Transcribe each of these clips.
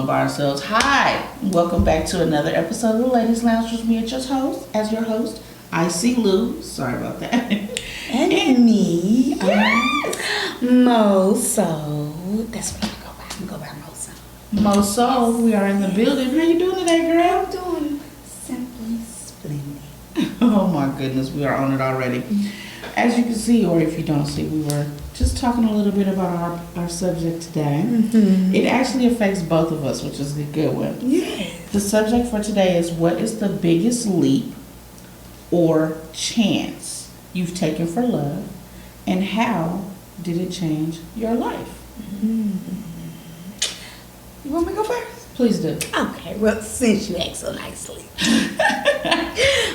alone by ourselves. Hi, welcome back to another episode of the Ladies Lounge with me as your host. I see Lou. Sorry about that. And me, yes. Moso. That's what I go by. I go by Moso. Moso, we are in the building. How you doing today, girl? I'm doing simply splendid. Oh my goodness, we are on it already. As you can see, or if you don't see, we were just talking a little bit about our subject today. Mm-hmm. It actually affects both of us, which is a good one. Yes. The subject for today is, what is the biggest leap or chance you've taken for love, and how did it change your life? Mm-hmm. You want me to go first? Please do. Okay, well, since you asked so nicely.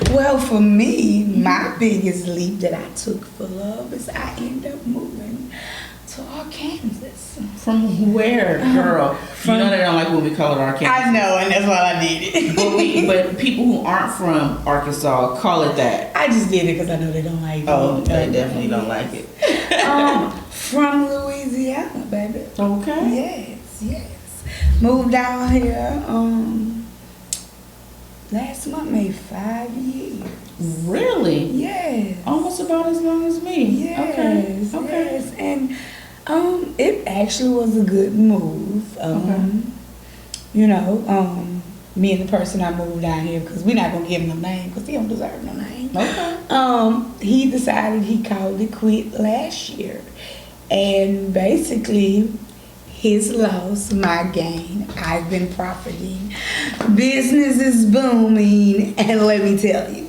Well, for me, my biggest leap that I took for love is I ended up moving to Arkansas. From where, girl? You know they don't like when we call it Arkansas. I know, and that's why I did it. but people who aren't from Arkansas call it that. I just did it because I know they don't like it. Oh, they definitely don't like it. From Louisiana, baby. Okay. Yes. Moved down here last month, made 5 years. Really? Yes. Almost about as long as me. Yes. Okay. Yes. And it actually was a good move. You know, me and the person I moved down here, because we're not gonna give him no name because he don't deserve no name. Okay. He decided he called it quit last year, and basically, his loss, my gain. I've been profiting. Business is booming, and let me tell you,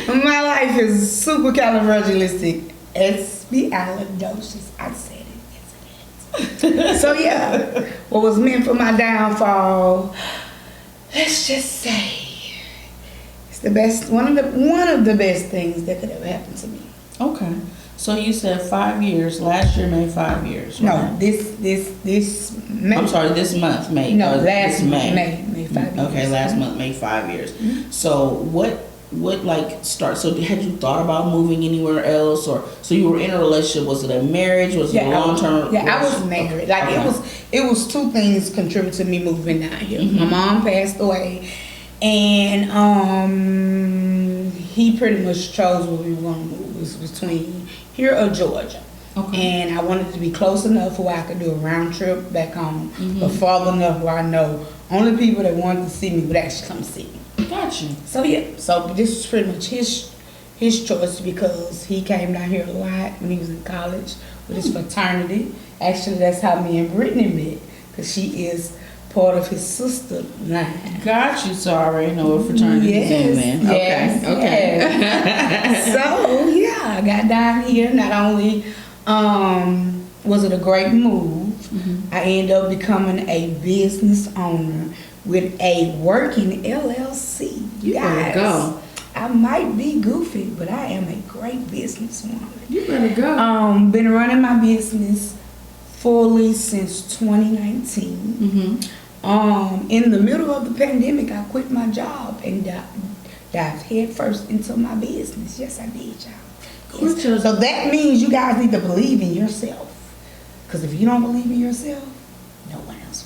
my life is supercalifragilistic. Expialidocious. I said it. Yes, it is. So yeah, what was meant for my downfall, let's just say, it's the best. One of the best things that could ever happen to me. Okay. So you said 5 years. Last year made 5 years. Right? No, this May. I'm sorry, this month made. No, last May. May 5 years. Okay, last month made 5 years. Mm-hmm. So what like start? So had you thought about moving anywhere else, or so you were in a relationship? Was it a marriage? Was it a long term? Yeah, I was married. Like it was two things contributed to me moving down here. Mm-hmm. My mom passed away, and he pretty much chose where we were going to move. It was between here or Georgia. Okay. And I wanted to be close enough where I could do a round trip back home, Mm-hmm. but far enough where I know only people that wanted to see me would actually come see me. Got you. So yeah, so this was pretty much his choice, because he came down here a lot when he was in college with his fraternity. Actually, that's how me and Brittany met, because she is part of his sister line. Got you. So I already know what fraternity is in then. Yes, Okay. So yeah, I got down here. Not only was it a great move, Mm-hmm. I ended up becoming a business owner with a working LLC. You better go. I might be goofy, but I am a great businesswoman. You better go. Been running my business fully since 2019. Mm-hmm. In the middle of the pandemic, I quit my job and dived headfirst into my business. Yes, I did, y'all. Yes. So that means you guys need to believe in yourself. Because if you don't believe in yourself, no one else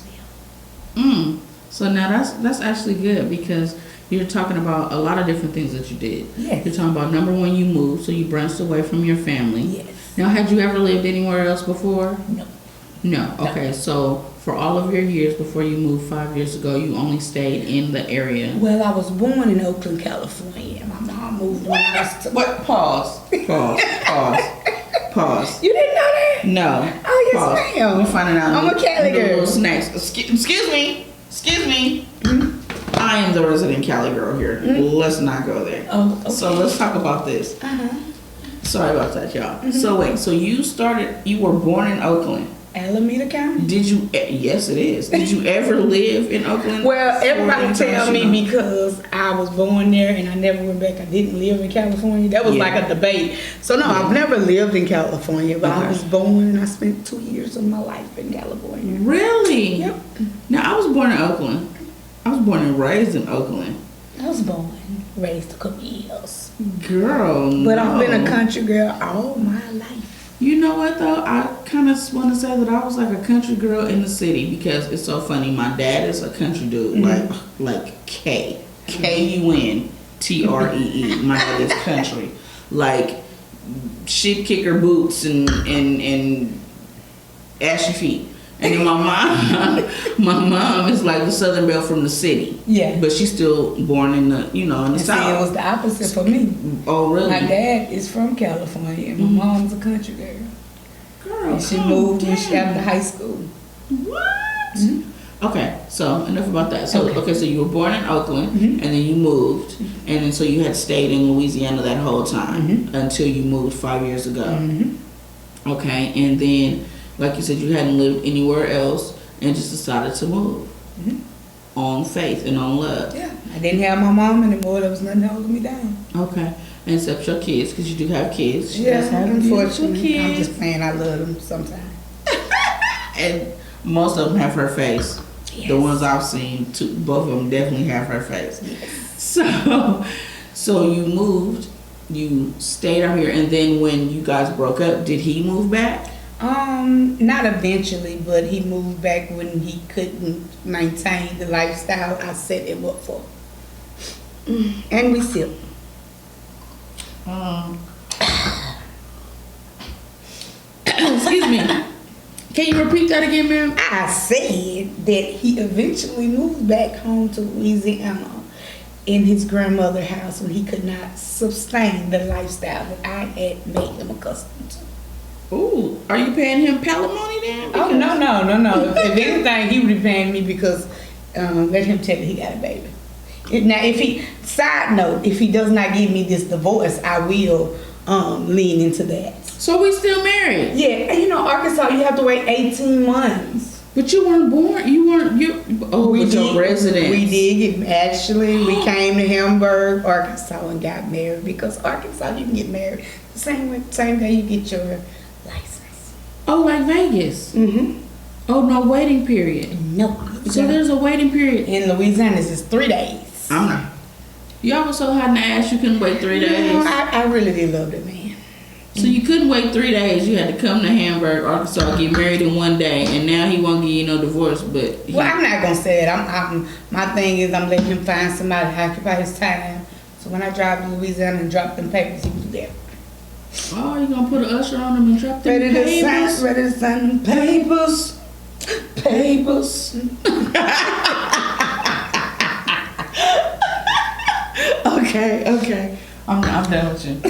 will. So now that's actually good, because you're talking about a lot of different things that you did. Yes. You're talking about, number one, you moved, so you branched away from your family. Yes. Now, had you ever lived anywhere else before? No. No. Okay, so for all of your years before you moved 5 years ago, you only stayed in the area. Well, I was born in Oakland, California. My mom moved when I was What? Pause. You didn't know that? No. Oh, yes, Pause. ma'am. We're finding out. I'm a Cali girl. Little snacks. Excuse me. Mm-hmm. I am the resident Cali girl here. Mm-hmm. Let's not go there. Oh, okay. So let's talk about this. Sorry about that, y'all. Mm-hmm. So wait, so you were born in Oakland. Alameda County? Did you? Yes, it is. Did you ever live in Oakland? Well, everybody tell me international? because I was born there and I never went back. I didn't live in California. That was like a debate. So no, I've never lived in California, but I was born and I spent 2 years of my life in California. Really? Yep. Now, I was born in Oakland. I was born and raised in Oakland. I was born, raised a couple years. Girl, But I've been a country girl all my life. You know what though? I kind of want to say that I was like a country girl in the city because it's so funny. My dad is a country dude, like KUNTREE. My dad is country, like shit kicker boots and ashy feet. And then my mom is like the Southern Belle from the city. Yeah. But she's still born in the, in the South. See, it was the opposite for me. Oh, really? My dad is from California, and my mom's a country girl. Girl, And she moved when she after high school. What? Okay, so enough about that. So okay, so you were born in Oakland, and then you moved, and then so you had stayed in Louisiana that whole time until you moved 5 years ago. Okay, and then like you said, you hadn't lived anywhere else, and just decided to move on faith and on love. Yeah, I didn't have my mom anymore. There was nothing holding me down. Okay, and except your kids, because you do have kids. Yeah, unfortunately, kids. I'm just playing. I love them sometimes. And most of them have her face. Yes. The ones I've seen, both of them definitely have her face. Yes. So you moved, you stayed out here, and then when you guys broke up, did he move back? Not eventually, but he moved back when he couldn't maintain the lifestyle I set him up for. And we still. Excuse me. Can you repeat that again, ma'am? I said that he eventually moved back home to Louisiana in his grandmother's house when he could not sustain the lifestyle that I had made him accustomed to. Ooh, are you paying him palimony then? Oh, no. If anything, he would be paying me because let him tell you he got a baby. Side note, if he does not give me this divorce, I will lean into that. So we still married? Yeah, and Arkansas, you have to wait 18 months. But you weren't born. Your residence. We did actually. We came to Hamburg, Arkansas, and got married because Arkansas, you can get married the same day you get your license. Oh, like Vegas. Oh, no waiting period. No. So there's a waiting period. In Louisiana, it's 3 days. I'm not. Y'all was so hot in the ass you couldn't wait 3 days. I really did love that man. So you couldn't wait 3 days. You had to come to Hamburg, Arkansas, get married in 1 day, and now he won't give you no divorce. But I'm not gonna say it. My thing is I'm letting him find somebody to occupy his time. So when I drive to Louisiana and drop them papers, he was there. Oh, you gonna put an usher on him and drop them papers? Ready to sign papers. Okay. I'm done with you.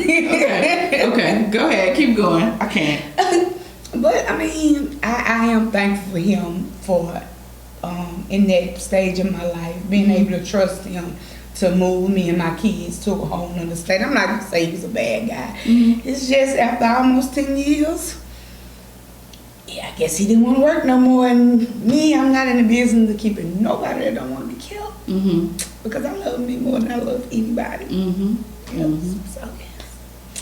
Okay. Go ahead. Keep going. I can't. But I mean, I am thankful for him for in that stage of my life, being able to trust him to move me and my kids to a whole nother state. I'm not gonna say he was a bad guy. It's just after almost 10 years, I guess he didn't want to work no more. And me, I'm not in the business of keeping nobody that don't want to be killed. Because I love me more than I love anybody. So yes.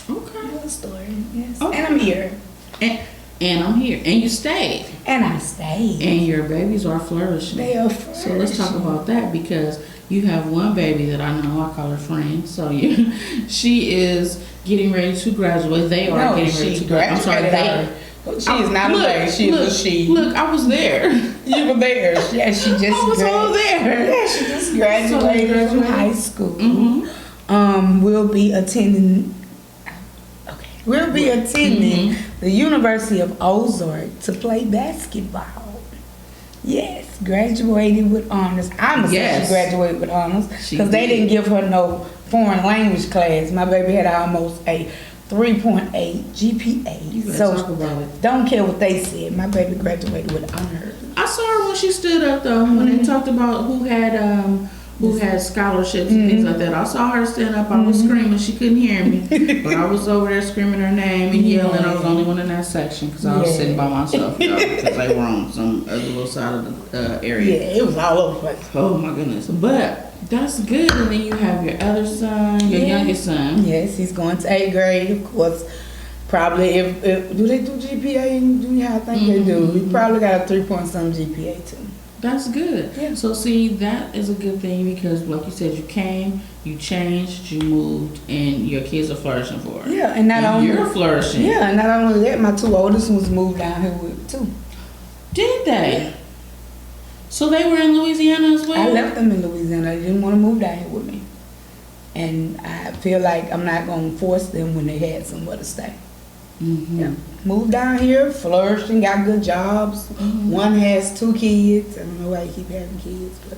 Okay. Good story. Yes. Okay. And I'm here. And I'm here. And you stayed. And I stayed. And your babies are flourishing. They are flourishing. So let's talk about that because you have one baby that I know. I call her friend. So she is getting ready to graduate. They are getting ready to graduate. I'm sorry. She is not a lady. She is a she. Look, I was there. You were there. Yeah, she just. I was all there. Yeah, she just graduated from high school. We'll be attending. We'll be attending the University of Ozark to play basketball. Yes, graduated with honors. I'm assuming she graduated with honors because they didn't give her no foreign language class. My baby had almost a 3.8 GPA. So talk about it. Don't care what they said. My baby graduated with honors. I saw her when she stood up though when they talked about who had scholarships and things like that. I saw her stand up. I was screaming. She couldn't hear me, but I was over there screaming her name and yelling. I was the only one in that section because I was sitting by myself because they were on some other little side of the area. Yeah, it was all over the place. Oh my goodness! But that's good. And then you have your other son, your youngest son. Yes, he's going to 8th grade, of course. Probably if do they do GPA in junior high? I think they do. He probably got a 3 point some GPA too. That's good. Yeah. So see, that is a good thing because, like you said, you came, you changed, you moved, and your kids are flourishing for it. Yeah, and not only you're flourishing. Yeah, and not only that, my 2 oldest ones moved down here with me too. Did they? So they were in Louisiana as well? I left them in Louisiana. They didn't want to move down here with me. And I feel like I'm not going to force them when they had somewhere to stay. Mm-hmm. Yeah. Moved down here, flourishing, got good jobs. Mm-hmm. One has 2 kids. I don't know why you keep having kids, but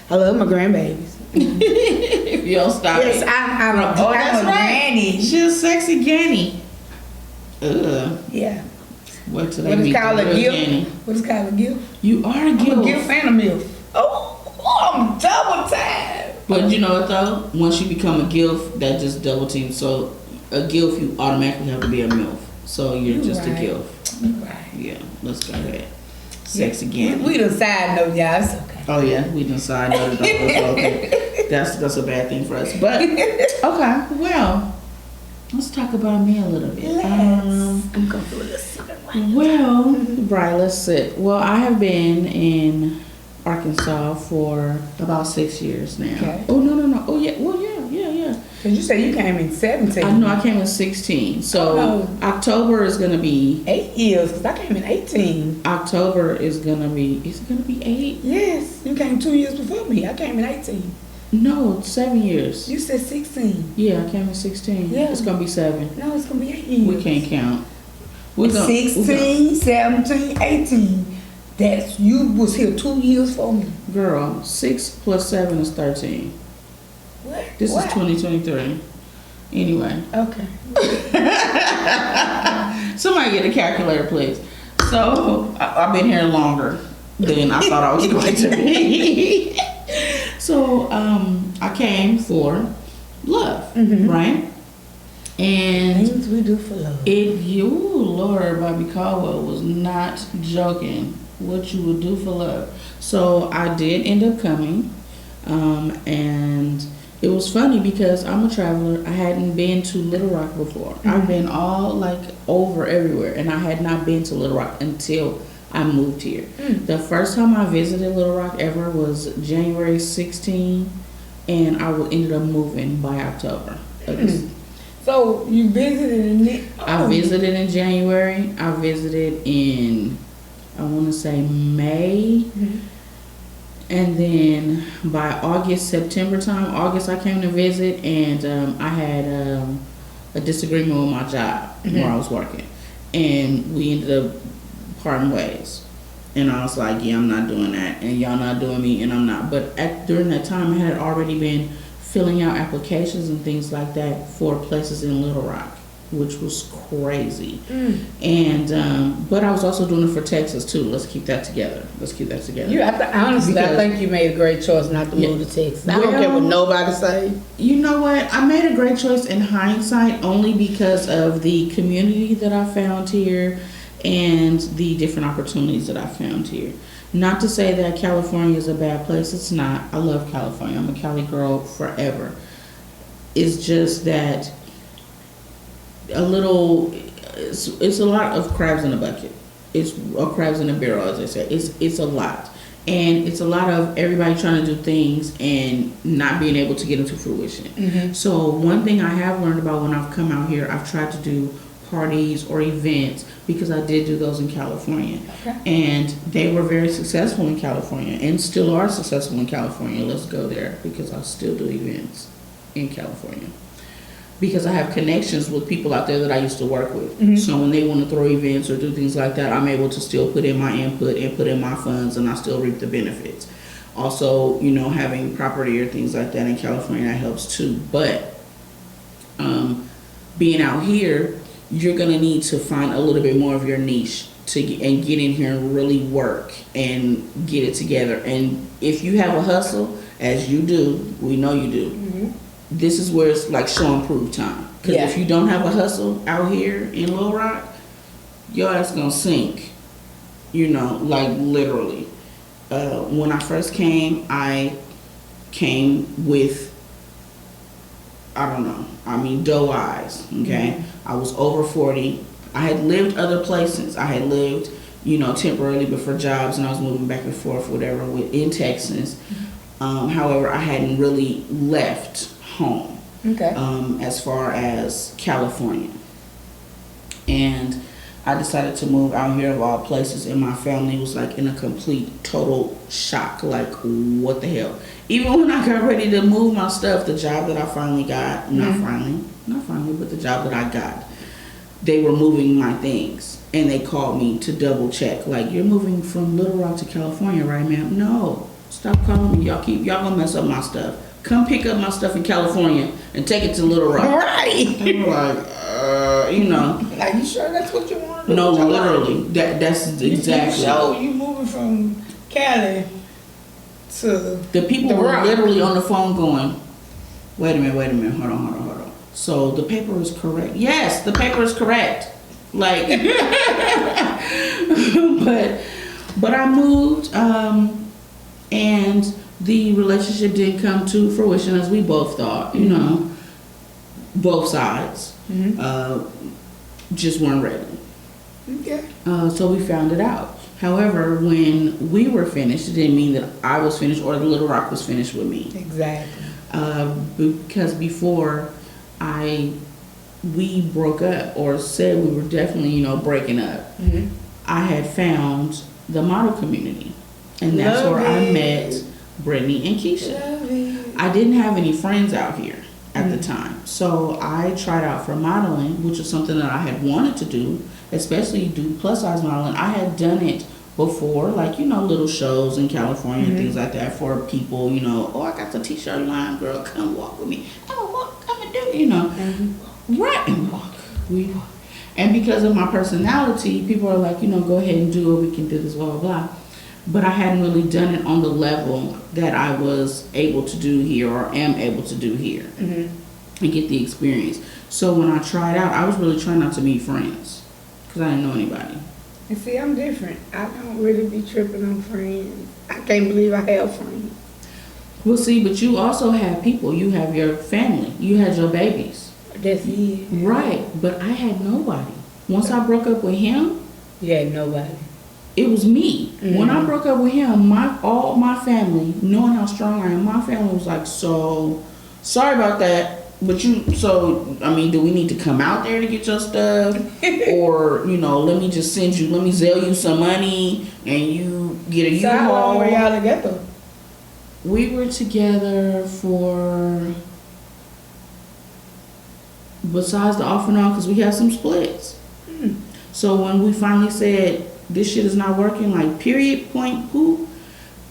I love my grandbabies. If you don't stop Yes, it. I'm a That's right. granny. She's a sexy granny. Ugh. Yeah. Wait till they What is meet called the a real gift? granny. What is called a gift? You are a I'm a gift. gift and a MILF. Oh, I'm double time. But you know what though? Once you become a gift, that just double teams. So a gift, you automatically have to be a MILF. So you're just a right. gift. Right. Yeah, let's go ahead. Sexy granny. We done side note, y'all. It's okay. Oh yeah, we done side noted on this. Okay, that's a bad thing for us. But okay, well, let's talk about me a little bit. I'm going to do a little sip. Well, Bri, let's sit. Well, I have been in Arkansas for about 6 years now. Okay. Oh no. Oh yeah. Well, yeah. Because you said you came in 17. I know I came in 16. So Oh. October is gonna be 8 years, because I came in 18. October is gonna be. Is it gonna be 8? Yes, you came 2 years before me. I came in 18. No, 7 years. You said 16. Yeah, I came in 16. Yeah. It's gonna be 7. No, it's going to be 8 years. We can't count. We're gonna- 16, 17, 18. That's, you was here 2 years for me. Girl, 6 plus 7 is 13. What? This What? is 2023. Anyway. Okay. Somebody get a calculator, please. So, I've been here longer than I thought I was going to be. So, I came for love, Mhm. right? And Things we do for love. Lord, Bobby Caldwell was not joking what you would do for love. So, I did end up coming, and it was funny because I'm a traveler. I hadn't been to Little Rock before. I've been all like over everywhere, and I had not been to Little Rock until I moved here. The first time I visited Little Rock ever was January 16, and I ended up moving by October. So you visited in it? I visited in January. I visited in, I want to say May. And then by August, September time, August I came to visit, and I had a disagreement with my job where I was working. And we ended up parting ways. And I was like, yeah, I'm not doing that. And y'all not doing me, and I'm not. But during that time, I had already been filling out applications and things like that for places in Little Rock, which was crazy. And but I was also doing it for Texas too. Let's keep that together. Honestly, I Because- think you made a great choice not to move to Texas. I don't Well- care what nobody say. You know what? I made a great choice in hindsight only because of the community that I found here and the different opportunities that I found here. Not to say that California is a bad place. It's not. I love California. I'm a Cali girl forever. It's just that it's a lot of crabs in a bucket. It's crabs in a barrel, as they say. It's a lot. And it's a lot of everybody trying to do things and not being able to get into fruition. So one thing I have learned about when I've come out here, I've tried to do parties or events because I did do those in California. Okay. And they were very successful in California and still are successful in California. Let's go there because I still do events in California. Because I have connections with people out there that I used to work with. So when they want to throw events or do things like that, I'm able to still put in my input and put in my funds, and I still reap the benefits. Also, having property or things like that in California, that helps too. But being out here, you're going to need to find a little bit more of your niche and get in here and really work and get it together. And if you have a hustle, as you do, we know you do, this is where it's like show and prove time. Because if you don't have a hustle out here in Little Rock, your ass gonna sink. Like literally. When I first came, I came with, doe eyes, okay? I was over 40. I had lived other places. I had lived temporarily, but for jobs, and I was moving back and forth, whatever, in Texas. However, I hadn't really left home. Okay. As far as California. And I decided to move out here of all places, and my family was like in a complete, total shock. Like, what the hell? Even when I got ready to move my stuff, the job that I finally got, not finally, but the job that I got, they were moving my things. And they called me to double check. Like, you're moving from Little Rock to California, right, ma'am? No. Stop calling me. Y'all gonna mess up my stuff. Come pick up my stuff in California and take it to Little Rock. Right. They were like, Like, you sure that's what you want to do? No, literally. That's exactly. So you moving from Cali to The people the were Rock. literally on the phone going, wait a minute, hold on. So the paper is correct. Yes, the paper is correct. Like, but I moved, and the relationship didn't come to fruition as we both thought, both sides. Just weren't ready. Okay. So we found it out. However, when we were finished, it didn't mean that I was finished or the Little Rock was finished with me. Exactly. Because before we broke up, or said we were definitely, breaking up, I had found the model community. And that's Love where I it. met Brittany and Keisha. Love it. I didn't have any friends out here at the time. So I tried out for modeling, which was something that I had wanted to do, especially do plus size modeling. I had done it before, like, little shows in California and things like that for people, oh, I got the t-shirt line, girl, come walk with me. Oh, walk, come and do it, Right, and walk. We walk. And because of my personality, people are like, go ahead and do it, we can do this, blah, blah, blah. But I hadn't really done it on the level that I was able to do here, or am able to do here, and get the experience. So when I tried out, I was really trying not to meet friends, because I didn't know anybody. And see, I'm different. I don't really be tripping on friends. I can't believe I have friends. Well, see, but you also have people. You have your family. You had your babies. That's it. Right, but I had nobody. Once I broke up with him, You had nobody. it was me. When I broke up with him, all my family, knowing how strong I am, my family was like, so, sorry about that, but do we need to come out there to get your stuff? Or, let me just let me sell you some money and you get a U-Haul. So how long were y'all together? We were together for, besides the off and on, because we had some splits. So when we finally said, this shit is not working, like, period, point, who?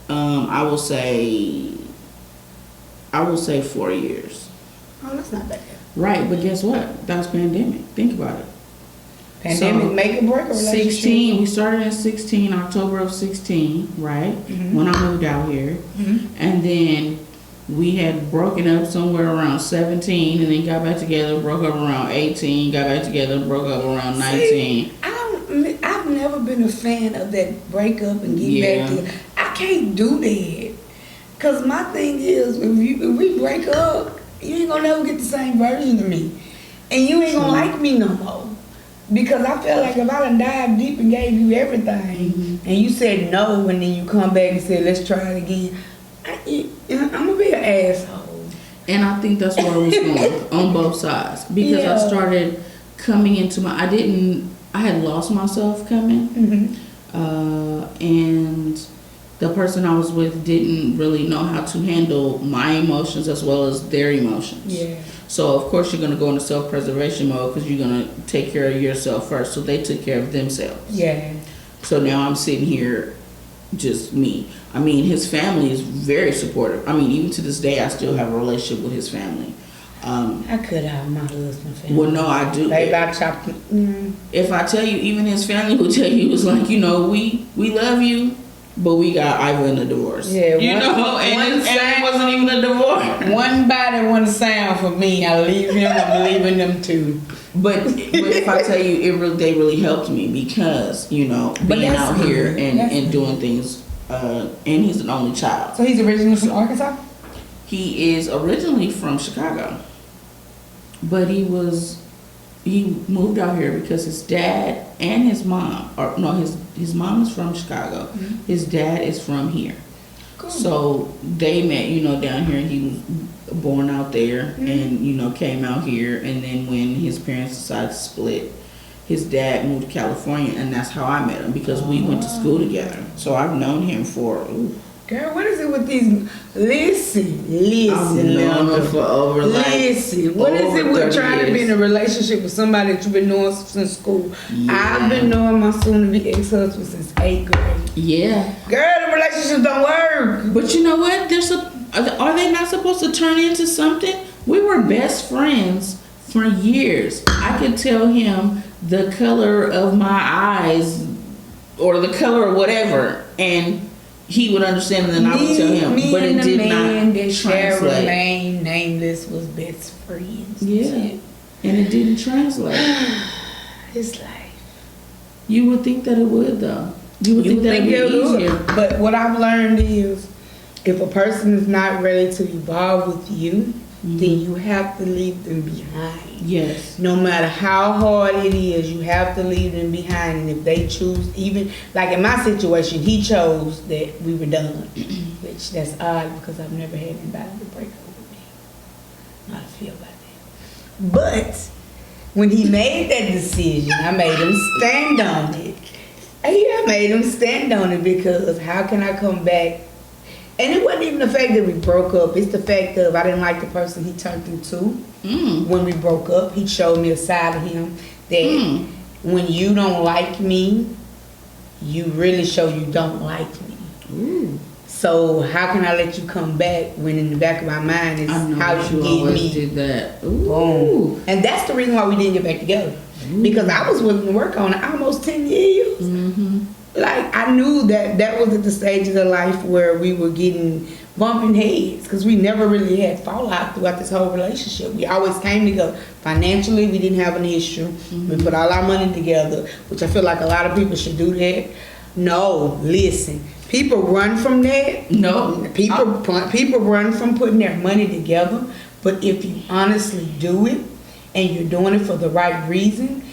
I will say 4 years. Oh, that's not bad. Right, but guess what? That was pandemic. Think about it. Pandemic make or break a relationship. 16, we started in 16, October of 16, right? When I moved out here. And then we had broken up somewhere around 17, and then got back together, broke up around 18, got back together, broke up around 19. See, I've never been a fan of that breakup and get back together. I can't do that. Cause my thing is, if we break up, you ain't gonna never get the same version of me. And you ain't gonna like me no more. Because I feel like if I done dived deep and gave you everything, and you said no, and then you come back and say, let's try it again, I'm gonna be an asshole. And I think that's where it was going, on both sides. Because I started coming into I had lost myself coming. And the person I was with didn't really know how to handle my emotions as well as their emotions. Yeah. So of course you're going to go into self-preservation mode, because you're going to take care of yourself first. So they took care of themselves. Yeah. So now I'm sitting here, just me. I mean, his family is very supportive. I mean, even to this day, I still have a relationship with his family. I could have my husband's family. Well, no, I do. They about chopped. If I tell you, even his family will tell you, it's like, we love you, but we got Iva in a divorce. Yeah, and it wasn't even a divorce. One body, one sound for me. I leave him, I'm leaving them too. But if I tell you, they really helped me, because, being out here and doing things, and he's an only child. So he's originally from Arkansas? He is originally from Chicago, but he was he moved out here because his dad and his mom, or no, his mom is from Chicago. Mm-hmm. His dad is from here. Cool. So they met, down here. He was born out there, Mm-hmm. and came out here. And then when his parents decided to split, his dad moved to California, and that's how I met him because we went to school together. So I've known him for. Girl, what is it with these? Listen, I've known him for over listen, what is it with trying to be in a relationship with somebody that you've been knowing since school? Yeah. I've been knowing my soon-to-be ex-husband since 8th grade. Yeah. Girl, the relationships don't work. But you know what? Are they not supposed to turn into something? We were best friends for years. I could tell him the color of my eyes or the color of whatever, and he would understand, and then I would tell him. But it did not that shall translate. remain nameless was best friends. Yeah, and it didn't translate. It's like You would think that it would, though. You would think that it would be easier. But what I've learned is, if a person is not ready to evolve with you, then you have to leave them behind. Yes. No matter how hard it is, you have to leave them behind. And if they choose, even like in my situation, he chose that we were done, which that's odd because I've never had anybody to break up with me. Not to feel about that. But when he made that decision, I made him stand on it. I made him stand on it because how can I come back? And it wasn't even the fact that we broke up. It's the fact of I didn't like the person he turned into. When we broke up, he showed me a side of him that when you don't like me, you really show you don't like me. Ooh. So how can I let you come back when in the back of my mind is how you get always me? did that. Ooh. Boom. And that's the reason why we didn't get back together. Because I was willing to work on it almost 10 years. Mm-hmm. Like, I knew that was at the stage of the life where we were getting bumping heads because we never really had fallout throughout this whole relationship. We always came together. Financially, we didn't have an issue. We put all our money together, which I feel like a lot of people should do that. No, listen. People run from that. No. People run from putting their money together. But if you honestly do it, and you're doing it for the right reason,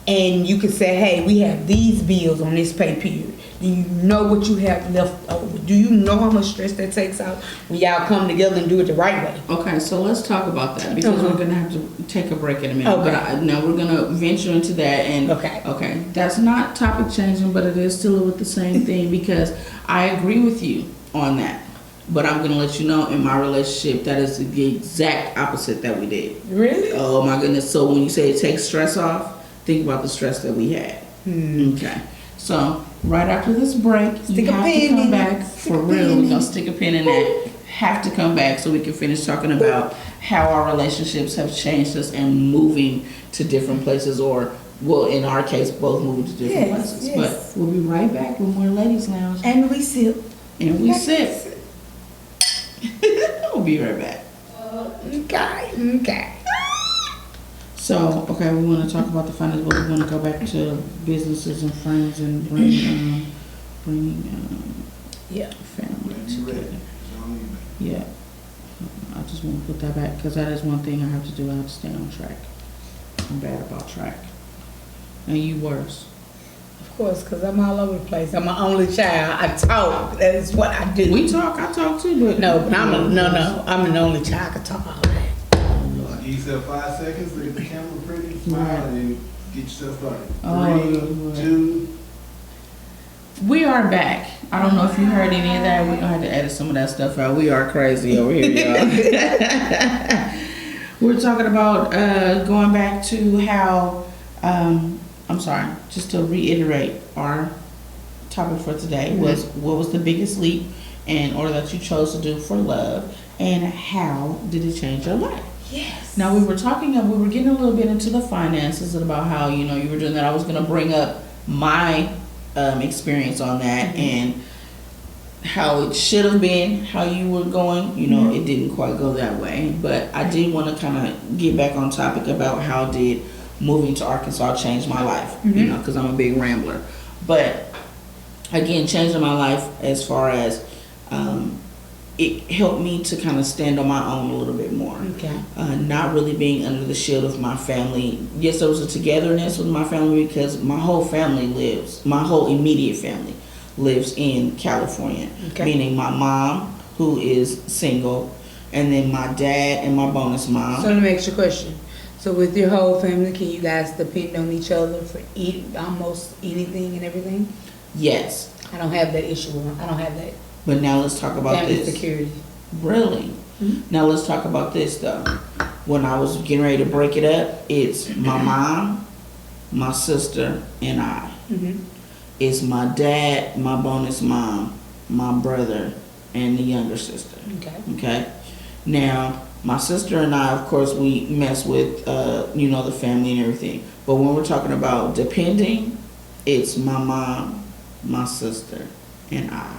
and you can say, hey, we have these bills on this pay period. Do you know what you have left over? Do you know how much stress that takes out when y'all come together and do it the right way? Okay, so let's talk about that because we're going to have to take a break in a minute. Okay. But now we're going to venture into that. And okay, that's not topic changing, but it is still with the same thing because I agree with you on that. But I'm going to let you know in my relationship that is the exact opposite that we did. Really? Oh my goodness. So when you say it takes stress off, think about the stress that we had. Okay. So right after this break, you have to come back for real. We're going to stick a pin in that. Have to come back so we can finish talking about how our relationships have changed us and moving to different places, or, well, in our case, both moving to different places. Yes. But we'll be right back with more Ladies Lounge. And we sip. And we sip. We'll be right back. Okay. So, okay, we want to talk about the finance, but we want to go back to businesses and friends and bring family together. Yeah. I just want to put that back because that is one thing I have to do. I have to stay on track. I'm bad about track. And you worse. Of course, because I'm all over the place. I'm an only child. I talk. That is what I do. We talk. I talk too, but no, but I'm an only child. I can talk all day. Give yourself 5 seconds, look at the camera pretty, smile, and then get yourself started. 3, 2. We are back. I don't know if you heard any of that. We're going to have to edit some of that stuff out. We are crazy over here, y'all. We're talking about going back to how, I'm sorry, just to reiterate our topic for today was what was the biggest leap in order that you chose to do for love, and how did it change your life? Yes. Now we were getting a little bit into the finances and about how, you were doing that. I was going to bring up my experience on that and how it should have been, how you were going. It didn't quite go that way. But I did want to kind of get back on topic about how did moving to Arkansas change my life, because I'm a big rambler. But again, changing my life as far as it helped me to kind of stand on my own a little bit more. Okay. Not really being under the shield of my family. Yes, there was a togetherness with my family because my whole immediate family lives in California. Okay. Meaning my mom, who is single, and then my dad and my bonus mom. So let me ask you a question. So with your whole family, can you guys depend on each other for almost anything and everything? Yes. I don't have that issue. I don't have that But now let's talk about family this. security. Really? Mhm. Now let's talk about this though. When I was getting ready to break it up, it's my mom, my sister, and I. Mm-hmm. It's my dad, my bonus mom, my brother, and the younger sister. Okay. Okay? Now, my sister and I, of course, we mess with, the family and everything. But when we're talking about depending, it's my mom, my sister, and I.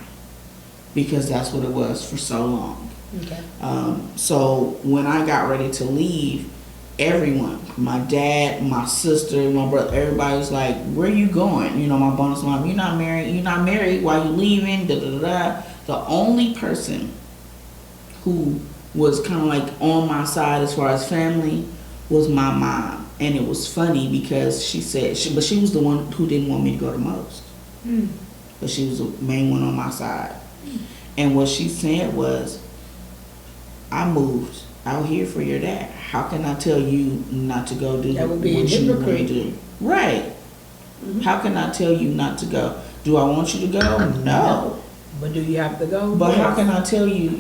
Because that's what it was for so long. Okay. So when I got ready to leave, everyone, my dad, my sister, my brother, everybody was like, where you going? You know, my bonus mom, you're not married, why you leaving? Da, da, da, da. The only person who was kind of like on my side as far as family was my mom. And it was funny because she said, she was the one who didn't want me to go the most. Mm. But she was the main one on my side. And what she said was, I moved out here for your dad. How can I tell you not to go do That would be what a you want to hypocrite. do? Right. Mm-hmm. How can I tell you not to go? Do I want you to go? No. But do you have to go? But Yes. how can I tell you,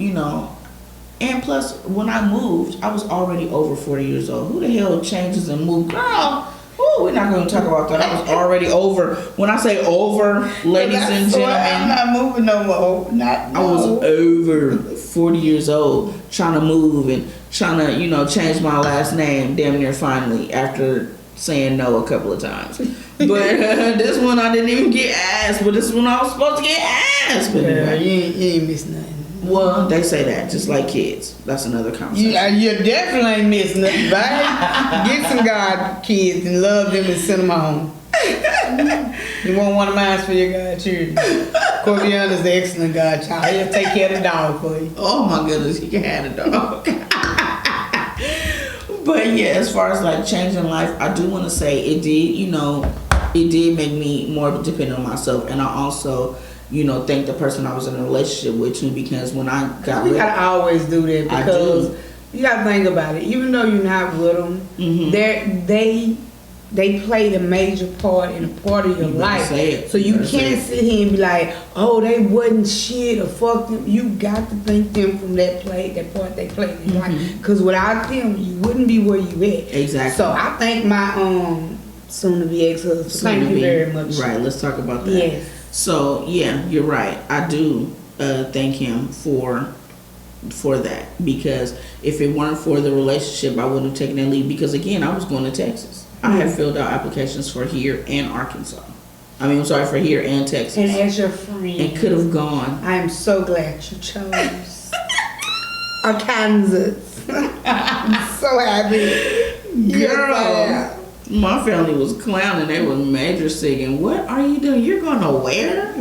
and plus, when I moved, I was already over 40 years old. Who the hell changes and moves? Girl, we're not going to talk about that. I was already over. When I say over, ladies and I'm gentlemen, not moving no more. I was over 40 years old trying to move and trying to, change my last name damn near finally after saying no a couple of times. But this one I didn't even get asked, but this one I was supposed to get asked. But Yeah, anyway. you ain't missed nothing. Well, they say that, just like kids. That's another conversation. You definitely ain't missing nothing, right? Get some God kids and love them and send them home. You want one of mine for your godchildren. Corviana's the excellent godchild. He'll take care of the dog for you. Oh my goodness, you can have a dog. But yeah, as far as like changing life, I do want to say it did make me more dependent on myself. And I also, thank the person I was in a relationship with too, because when I got We gotta always do that I because do. you gotta think about it. Even though you're not with them, Mhm. they played a major part in a part of your You better life. say it. So You you better say can't it. sit here and be like, oh, they wasn't shit or fuck them. You got to thank them from that part they played in your life. Because without them, you wouldn't be where you at. Exactly. So I thank my soon-to-be ex-husband. Thank you very much. Right, let's talk about that. Yes. So yeah, you're right. I do thank him for that, because if it weren't for the relationship, I wouldn't have taken that lead, because again, I was going to Texas. I had filled out applications for here and Arkansas. For here and Texas. And as your friend, And could have gone. I am so glad you chose Arkansas. I'm so happy. Girl, my family was clowning. They were major singing. What are you doing? You're going to where?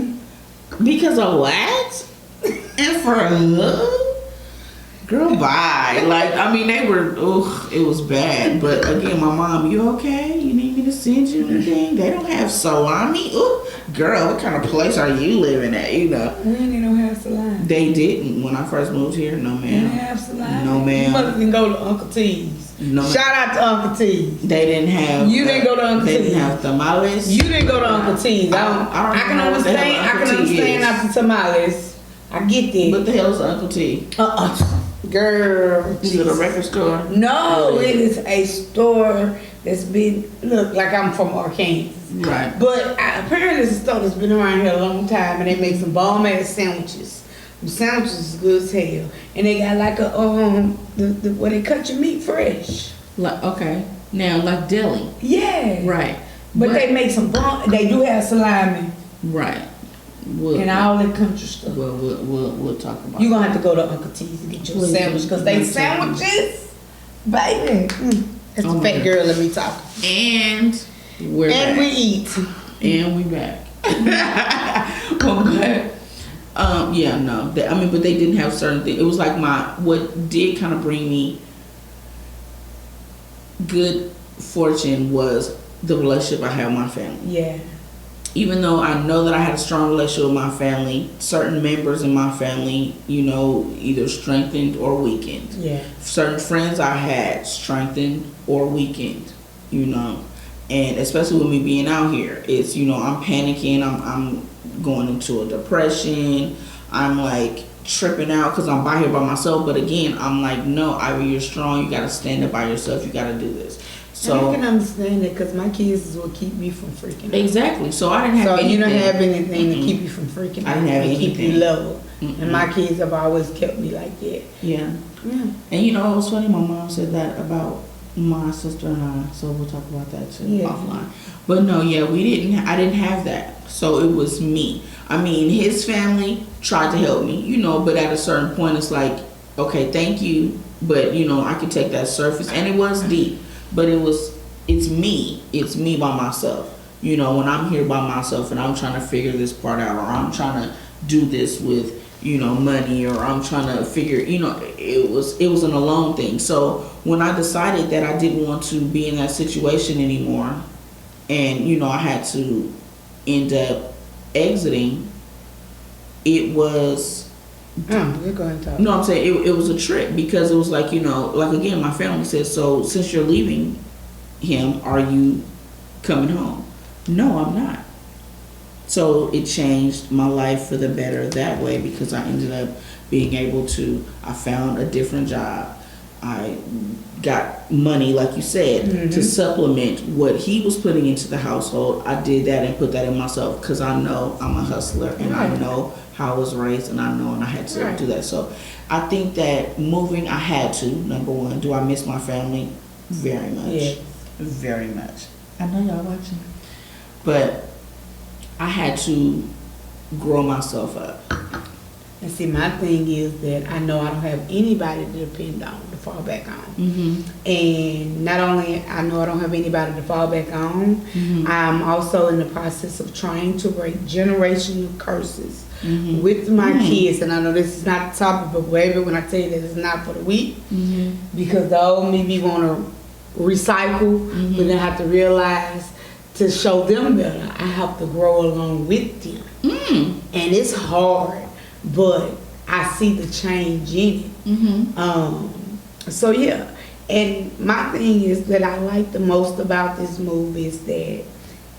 Because of what? And for love? Girl, bye. They were, it was bad. But again, my mom, you okay? You need me to send you anything? They don't have salami? Ooh, girl, what kind of place are you living at? We don't have salami. They didn't. When I first moved here, no They didn't ma'am. have salami. No, ma'am. You must have go to Uncle T's. No, ma'am. Shout out to Uncle T's. They didn't have. You didn't go to Uncle They T's. didn't have tamales. You didn't go to Uncle T's. I don't I can know what the hell understand. I Uncle can T understand is. after tamales. I get that. What the hell is Uncle T? Girl. Is it a record store? No, it is a store that's been, look, like I'm from Arkansas. Right. But apparently it's a store that's been around here a long time, and they make some bomb ass sandwiches. The sandwiches is good as hell. And they got like a, where they cut your meat fresh. Okay. Now, like deli. Yeah. Right. But they make some bomb, they do have salami Right. and all that country stuff. We'll talk about You're gonna have to go to Uncle T's and get your Please, sandwich, because they please tell me. sandwiches, baby. That's Oh the my fat God. girl in me talking. And we're And back. we eat. And we back. But Yeah, no. But they didn't have certain things. It was like what did kind of bring me good fortune was the relationship I had with my family. Yeah. Even though I know that I had a strong relationship with my family, certain members in my family, either strengthened or weakened. Yeah. Certain friends I had strengthened or weakened, and especially with me being out here, it's, I'm panicking, I'm going into a depression, I'm like tripping out because I'm by here by myself. But again, I'm like, no, Ivy, you're strong, you got to stand up by yourself, you got to do this. So I can understand it because my kids is what keep me from freaking out. Exactly. So I didn't have anything. So you don't have anything to keep you from freaking out. I didn't have keep you anything. level. And my kids have always kept me like that. Yeah. Yeah. And it was funny, my mom said that about my sister and I, so we'll talk about that too offline. But no, yeah, I didn't have that. So it was me. His family tried to help me, but at a certain point it's like, okay, thank you, but I could take that surface, and it was deep. But it's me by myself. When I'm here by myself and I'm trying to figure this part out, or I'm trying to do this with, money, or I'm trying to figure, it was an alone thing. So when I decided that I didn't want to be in that situation anymore, and, I had to end up exiting, it was... We're going to talk. No, I'm saying it was a trip, because it was like, like again, my family said, so since you're leaving him, are you coming home? No, I'm not. So it changed my life for the better that way, because I ended up being able to, I found a different job. I got money, like you said, to supplement what he was putting into the household. I did that and put that in myself, because I know I'm a hustler, and I know how I was raised, and I know, and I had to do that. So I think that moving, I had to, number one. Do I miss my family? Very much. Yeah. Very much. I know y'all watching. But I had to grow myself up. And see, my thing is that I know I don't have anybody to depend on, to fall back on. And not only I know I don't have anybody to fall back on, I'm also in the process of trying to break generational curses with my kids. And I know this is not the topic, but baby, when I tell you that it's not for the weak, because the old me be want to recycle, but then I have to realize to show them better, I have to grow along with them. And it's hard, but I see the change in it. So yeah, and my thing is that I like the most about this move is that,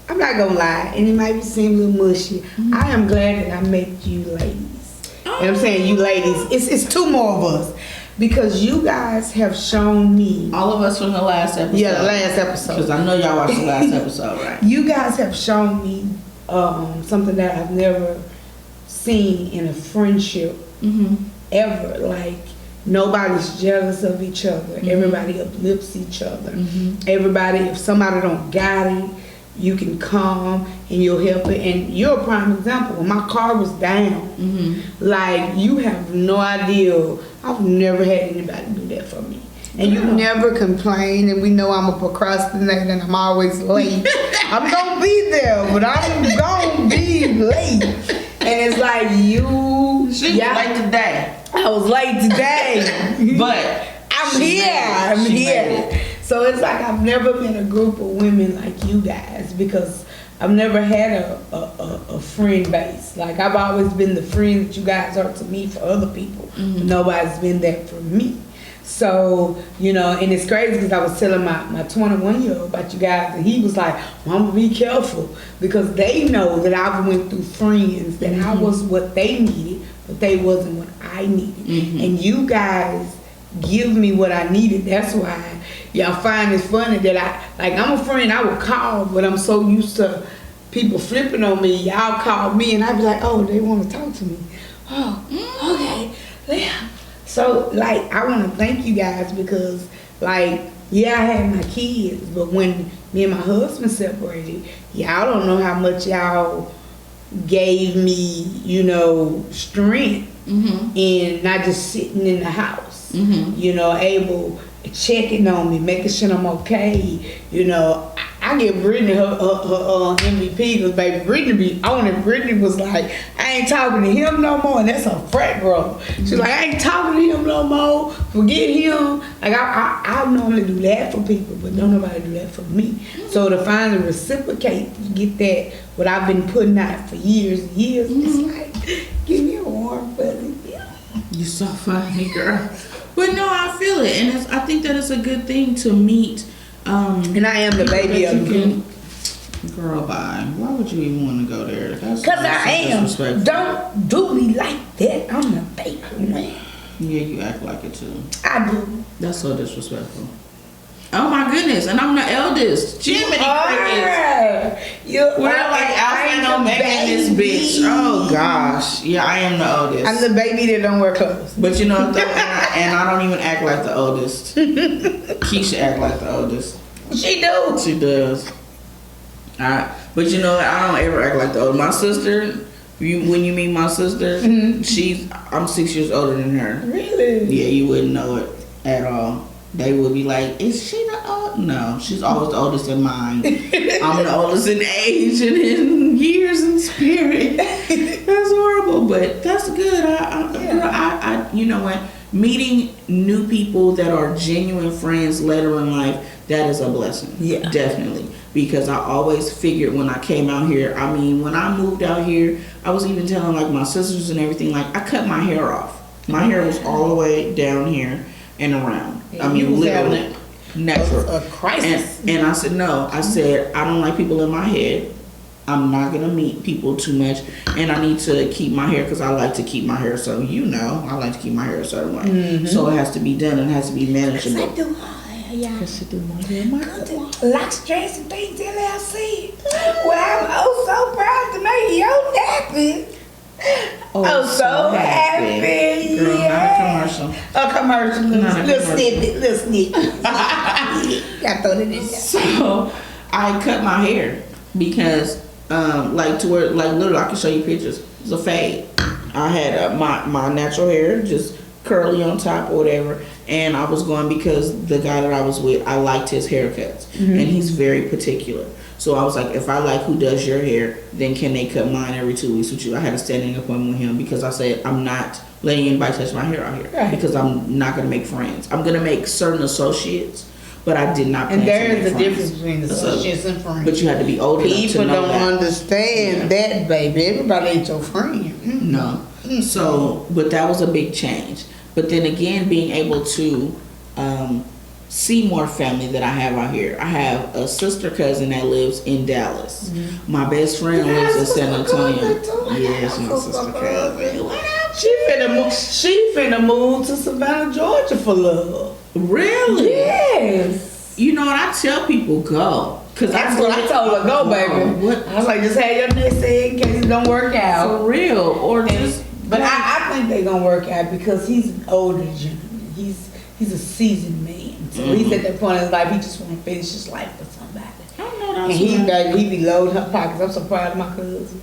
I'm not gonna lie, and it might seem a little mushy, I am glad that I met you ladies. And I'm saying you ladies, it's two more of us, because you guys have shown me. All of us from the last episode. Yeah, the last episode. Because I know y'all watched the last episode, right? You guys have shown me something that I've never seen in a friendship ever. Like, nobody's jealous of each other. Everybody uplifts each other. Everybody, if somebody don't got it, you can come and you'll help it. And you're a prime example. When my car was down, like, you have no idea. I've never had anybody do that for me. And you never complain, and we know I'm a procrastinator and I'm always late. I'm gonna be there, but I'm gonna be late. And it's like She was late today. I was late today. But I'm here. So it's like I've never been a group of women like you guys, because I've never had a friend base. Like, I've always been the friend that you guys are to me for other people. But nobody's been that for me. So, and it's crazy because I was telling my 21-year-old about you guys, and he was like, Mama, be careful, because they know that I went through friends, that I was what they needed, but they wasn't what I needed. And you guys give me what I needed. That's why y'all find it funny that I'm a friend I would call, but I'm so used to people flipping on me. Y'all call me and I'd be like, oh, they want to talk to me. Oh, okay. Yeah. So, like, I want to thank you guys, because, like, yeah, I had my kids, but when me and my husband separated, y'all don't know how much y'all gave me, strength in not just sitting in the house, able checking on me, making sure I'm okay. I give Brittany her MVP because baby Brittany be on it. Brittany was like, I ain't talking to him no more, and that's her frat bro. She's like, I ain't talking to him no more. Forget him. Like I normally do that for people, but don't nobody do that for me. So to finally reciprocate, get that what I've been putting out for years and years, it's like, give me a warm fuzzy. You so funny, girl. But no, I feel it, and I think that it's a good thing to meet. And I am the baby of the group. Girl, bye. Why would you even want to go there? Because I am. Don't do me like that. I'm the baby man. Yeah, you act like it too. I do. That's so disrespectful. Oh my goodness, and I'm the eldest. Jiminy crickets. We're like Alpha and Omega in this bitch. Oh gosh. Yeah, I am the oldest. I'm the baby that don't wear clothes. But you know what though? And I don't even act like the oldest. Keisha act like the oldest. She do. She does. But you know, I don't ever act like the oldest. My sister, when you meet my sister, I'm 6 years older than her. Really? Yeah, you wouldn't know it at all. They would be like, is she the oldest? No, she's always the oldest in mind. I'm the oldest in age and in years and spirit. That's horrible, but that's good. I you know what? Meeting new people that are genuine friends later in life, that is a blessing. Yeah. Definitely. Because I always figured when I came out here, I mean, when I moved out here, I was even telling like my sisters and everything, like I cut my hair off. My hair was all the way down here and around. Yeah, I mean, literally natural. A crisis. And I said, no. I said, I don't like people in my head. I'm not going to meet people too much. And I need to keep my hair because I like to keep my hair. So, you know, I like to keep my hair a certain way. So it has to be done and it has to be manageable. I do my hair, y'all. Because she do my hair. Locks, dress, and things LLC. Well, I'm so proud to make your nappy. Oh, so happy. Girl, yeah. not a commercial. A commercial. Little snippet. I thought it in there. So I cut my hair because, like to where, like literally, I can show you pictures. It's a fade. I had my natural hair, just curly on top or whatever, and I was going because the guy that I was with, I liked his haircuts, and he's very particular. So I was like, if I like who does your hair, then can they cut mine every 2 weeks with you? I had a standing appointment with him because I said, I'm not letting anybody touch my hair out here. Right. Because I'm not going to make friends. I'm going to make certain associates, but I did not plan And there to is make a friends. difference between associates and friends. But you had to be old enough to People know don't that. understand that, baby. Everybody ain't your friend. No. So, but that was a big change. But then again, being able to see more family that I have out here. I have a sister cousin that lives in Dallas. My best friend lives in San Antonio. Yes, my sister cousin. She finna move to Savannah, Georgia for love. Really? Yes. You know what? I tell people go. Cause That's what I told her, go, baby. What? I was like, just have your nest egg in case it don't work out. For real. Or just. But I think they're gonna work out because he's an older gentleman. He's a seasoned man. So he's at that point in his life, he just wanna finish his life with somebody. I know that's And right. he be loading her pockets. I'm so proud of my cousin.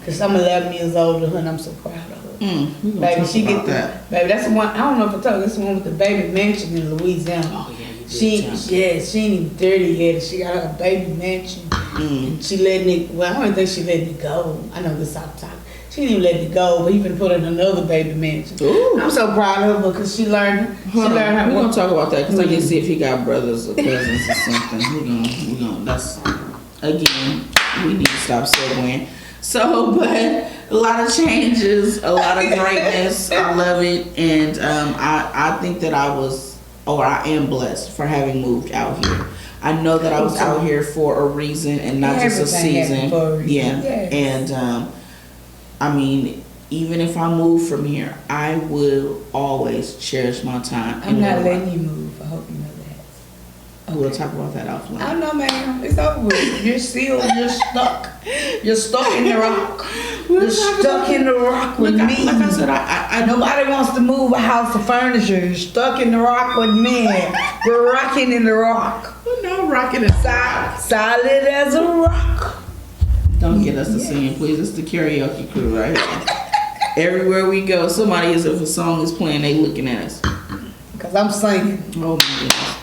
Cause I'm 11 years older than her and I'm so proud of her. We gonna Baby, talk she about get that. baby, that's the one, I don't know if I told you, that's the one with the baby mansion in Louisiana. Oh yeah, you did. She ain't even 30 yet. She got her baby mansion. And she letting it, well, I don't think she letting it go. I know this off top. She didn't even let it go, but he been put in another baby mansion. Ooh. I'm so proud of her because she learned We're how to gonna talk about that because I can see if he got brothers or cousins or something. We're gonna. That's again. We need to stop segueing. So, but a lot of changes, a lot of greatness. I love it, and I think that I am blessed for having moved out here. I know that I was out here for a reason and not just a season. For a reason. Yeah, Yes. and I mean, even if I move from here, I will always cherish my time. I'm not letting you move. I hope you know that. We'll talk about that offline. I know, ma'am. It's over with. You're stuck. You're stuck in the rock. You're stuck in the rock with me. Like I said, I Nobody wants to move a house of furniture. You're stuck in the rock with me. We're rocking in the rock. We're not rocking it. Solid as a rock. Don't get us to singing, please. It's the karaoke crew right here. Everywhere we go, somebody is, if a song is playing, they looking at us. Because I'm singing. Oh my goodness.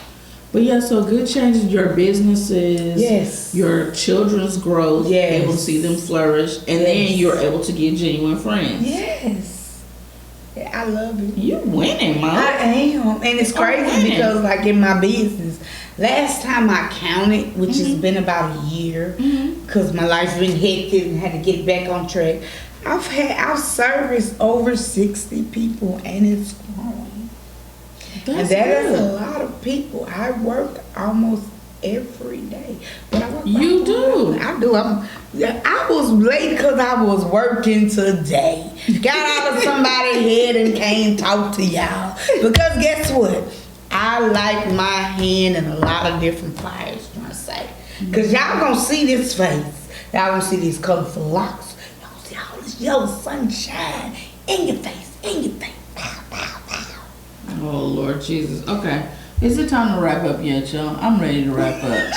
But yeah, so good changes your businesses, Yes. your children's growth, Yes. able to see them flourish, and then you're able to get genuine friends. Yes. Yeah, I love it. You winning, Mom. I am. And it's crazy because, like, in my business, last time I counted, which has been about a year, because my life's been hectic and had to get back on track, I've serviced over 60 people, and it's growing. That's And that is good. a lot of people. I work almost every day. But I work You do. I do. I was late because I was working today. Got out of somebody's head and came talk to y'all. Because guess what? I like my hand in a lot of different fires, trying to say. Because y'all gonna see this face. Y'all gonna see these colorful locks. Y'all gonna see all this yellow sunshine in your face, in your face. Pow, pow, pow. Oh, Lord Jesus. Okay. Is it time to wrap up yet, y'all? I'm ready to wrap up.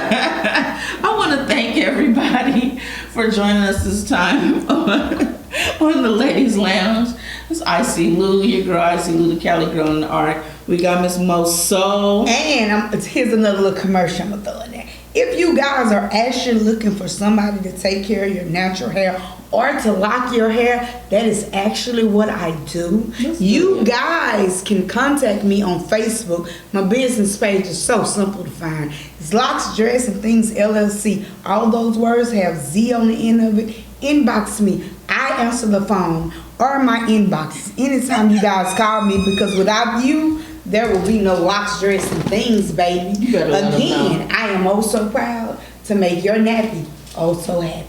I want to thank everybody for joining us this time on the Ladies Lounge. It's Icy Lou, your girl Icy Lou, the Cali girl in the Arc. We got Miss Moso. And here's another little commercial I'm gonna throw in there. If you guys are actually looking for somebody to take care of your natural hair or to lock your hair, that is actually what I do. You guys can contact me on Facebook. My business page is so simple to find. It's Locks, Dress, and Things LLC. All those words have Z on the end of it. Inbox me. I answer the phone or my inbox anytime you guys call me, because without you, there will be no Locks, Dress, and Things, baby. You better let 'em Again, know. I am oh so proud to make your nappy oh so happy.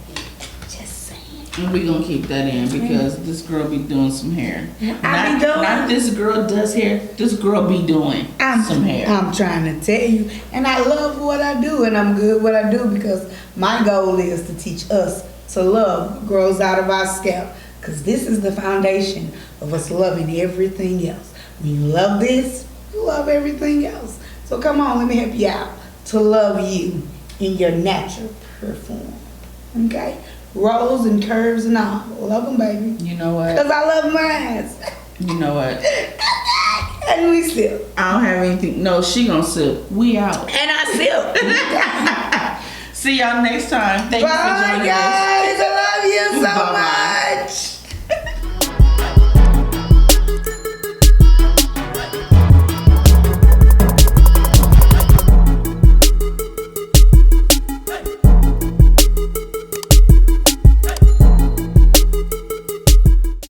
Just saying. And we're going to keep that in because this girl be doing some hair. I be doing- Not this girl does hair. This girl be doing some hair. I'm trying to tell you. And I love what I do, and I'm good at what I do, because my goal is to teach us to love what grows out of our scalp. Because this is the foundation of us loving everything else. When you love this, you love everything else. So come on, let me help you out to love you in your natural pure form. Okay? Rolls and curves and all. Love them, baby. You know what? Because I love mine. You know what? And we sip. I don't have anything. No, she gonna sip. We out. And I sip. See y'all next time. Thank you for Bye, joining us. guys.